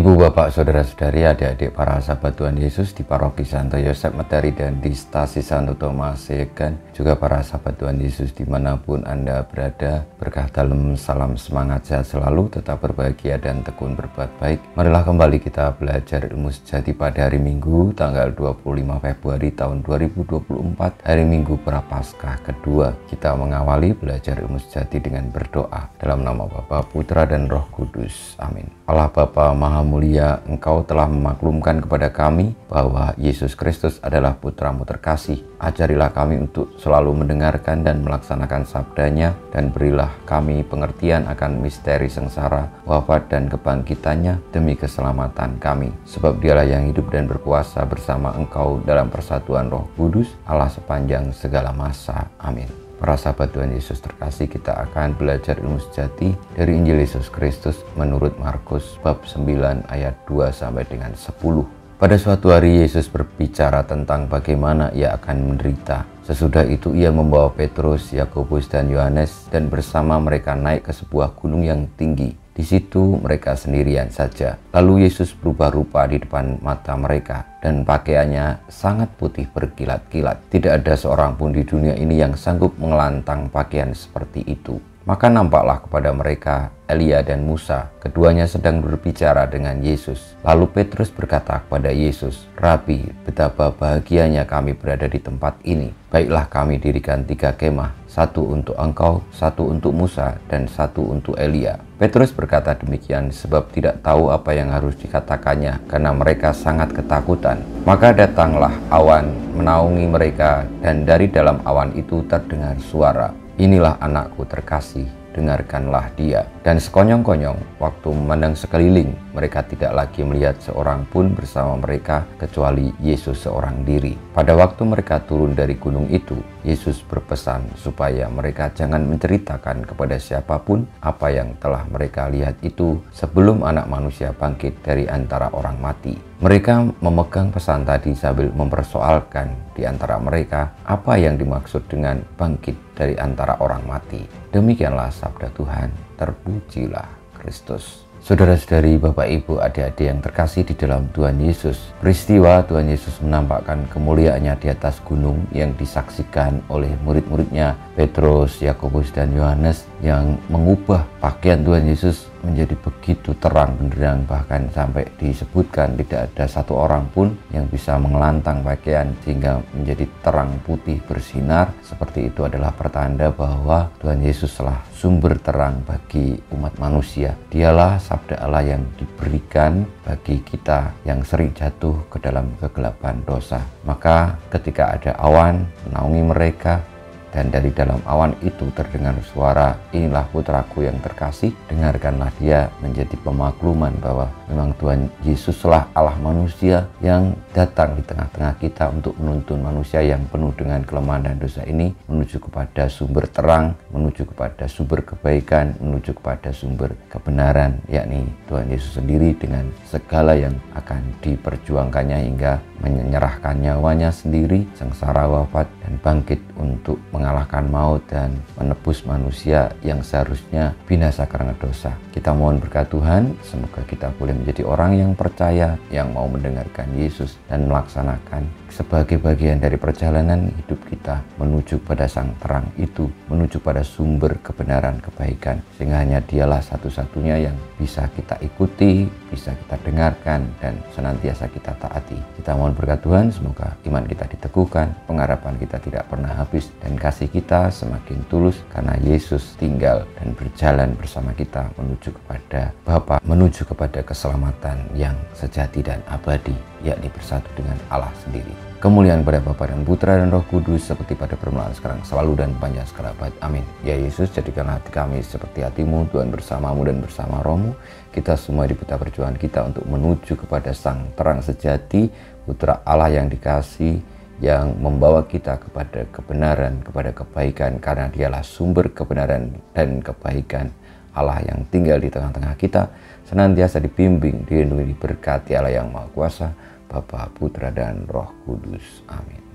Ibu, bapak, saudara-saudari, adik-adik para sahabat Tuhan Yesus di Paroki Santo Yosef Meteri dan di Stasi Santo Thomas Segan, juga para sahabat Tuhan Yesus dimanapun Anda berada, berkah dalam salam semangat sehat selalu, tetap berbahagia dan tekun berbuat baik. Marilah kembali kita belajar ilmu sejati pada hari Minggu tanggal 25 Februari tahun 2024, hari Minggu Prapaskah kedua. Kita mengawali belajar ilmu sejati dengan berdoa dalam nama Bapa, Putra dan Roh Kudus. Amin. Allah Bapa Maha Mulia, Engkau telah memaklumkan kepada kami bahwa Yesus Kristus adalah Putra-Mu terkasih. Ajarilah kami untuk selalu mendengarkan dan melaksanakan sabdanya, dan berilah kami pengertian akan misteri sengsara, wafat dan kebangkitannya demi keselamatan kami. Sebab Dialah yang hidup dan berkuasa bersama Engkau dalam persatuan Roh Kudus, Allah sepanjang segala masa. Amin. Para sahabat Tuhan Yesus terkasih, kita akan belajar ilmu sejati dari Injil Yesus Kristus menurut Markus bab 9 ayat 2 sampai dengan 10. Pada suatu hari Yesus berbicara tentang bagaimana ia akan menderita. Sesudah itu ia membawa Petrus, Yakobus dan Yohanes dan bersama mereka naik ke sebuah gunung yang tinggi. Di situ mereka sendirian saja. Lalu Yesus berubah rupa di depan mata mereka, dan pakaiannya sangat putih berkilat-kilat. Tidak ada seorang pun di dunia ini yang sanggup mengelantang pakaian seperti itu. Maka nampaklah kepada mereka Elia dan Musa. Keduanya sedang berbicara dengan Yesus. Lalu Petrus berkata kepada Yesus, "Rabi, betapa bahagianya kami berada di tempat ini. Baiklah kami dirikan 3 kemah, satu untuk engkau, satu untuk Musa, dan satu untuk Elia." Petrus berkata demikian sebab tidak tahu apa yang harus dikatakannya, karena mereka sangat ketakutan. Maka datanglah awan menaungi mereka, dan dari dalam awan itu terdengar suara, "Inilah anakku terkasih, dengarkanlah dia." Dan sekonyong-konyong waktu memandang sekeliling, mereka tidak lagi melihat seorang pun bersama mereka kecuali Yesus seorang diri. Pada waktu mereka turun dari gunung itu, Yesus berpesan supaya mereka jangan menceritakan kepada siapapun apa yang telah mereka lihat itu sebelum Anak Manusia bangkit dari antara orang mati. Mereka memegang pesan tadi sambil mempersoalkan di antara mereka apa yang dimaksud dengan bangkit dari antara orang mati. Demikianlah sabda Tuhan. Terpujilah Kristus. Saudara-saudari, Bapak, Ibu, adik-adik yang terkasih di dalam Tuhan Yesus, peristiwa Tuhan Yesus menampakkan kemuliaannya di atas gunung yang disaksikan oleh murid-muridnya Petrus, Yakobus, dan Yohanes yang mengubah pakaian Tuhan Yesus menjadi begitu terang benderang, bahkan sampai disebutkan tidak ada satu orang pun yang bisa mengelantang pakaian sehingga menjadi terang putih bersinar. Seperti itu adalah pertanda bahwa Tuhan Yesuslah sumber terang bagi umat manusia. Dialah sabda Allah yang diberikan bagi kita yang sering jatuh ke dalam kegelapan dosa. Maka ketika ada awan menaungi mereka, dan dari dalam awan itu terdengar suara, "Inilah putraku yang terkasih, dengarkanlah dia," menjadi pemakluman bahwa memang Tuhan Yesuslah Allah manusia yang datang di tengah-tengah kita untuk menuntun manusia yang penuh dengan kelemahan dan dosa ini menuju kepada sumber terang, menuju kepada sumber kebaikan, menuju kepada sumber kebenaran, yakni Tuhan Yesus sendiri dengan segala yang akan diperjuangkannya hingga menyerahkan nyawanya sendiri, sengsara, wafat, dan bangkit untuk mengalahkan maut dan menebus manusia yang seharusnya binasa karena dosa. Kita mohon berkat Tuhan, semoga kita boleh menjadi orang yang percaya, yang mau mendengarkan Yesus dan melaksanakan sebagai bagian dari perjalanan hidup kita menuju pada sang terang itu, menuju pada sumber kebenaran kebaikan, sehingga hanya Dialah satu-satunya yang bisa kita ikuti, bisa kita dengarkan, dan senantiasa kita taati. Kita mohon berkat Tuhan, semoga iman kita diteguhkan, pengharapan kita tidak pernah habis, dan kasih kita semakin tulus karena Yesus tinggal dan berjalan bersama kita menuju kepada Bapa, menuju kepada keselamatan yang sejati dan abadi, yakni bersatu dengan Allah sendiri. Kemuliaan pada Bapa dan Putra dan Roh Kudus seperti pada permulaan, sekarang, selalu, dan panjang segala abad. Amin. Ya Yesus, jadikan hati kami seperti hati-Mu, Tuhan bersama-Mu dan bersama Roh-Mu. Kita semua di peta perjuangan kita untuk menuju kepada sang terang sejati, Putra Allah yang dikasih, yang membawa kita kepada kebenaran, kepada kebaikan, karena Dialah sumber kebenaran dan kebaikan. Allah yang tinggal di tengah-tengah kita, senantiasa dibimbing, dilindungi, diberkati Allah yang Maha Kuasa, Bapa, Putra, dan Roh Kudus. Amin.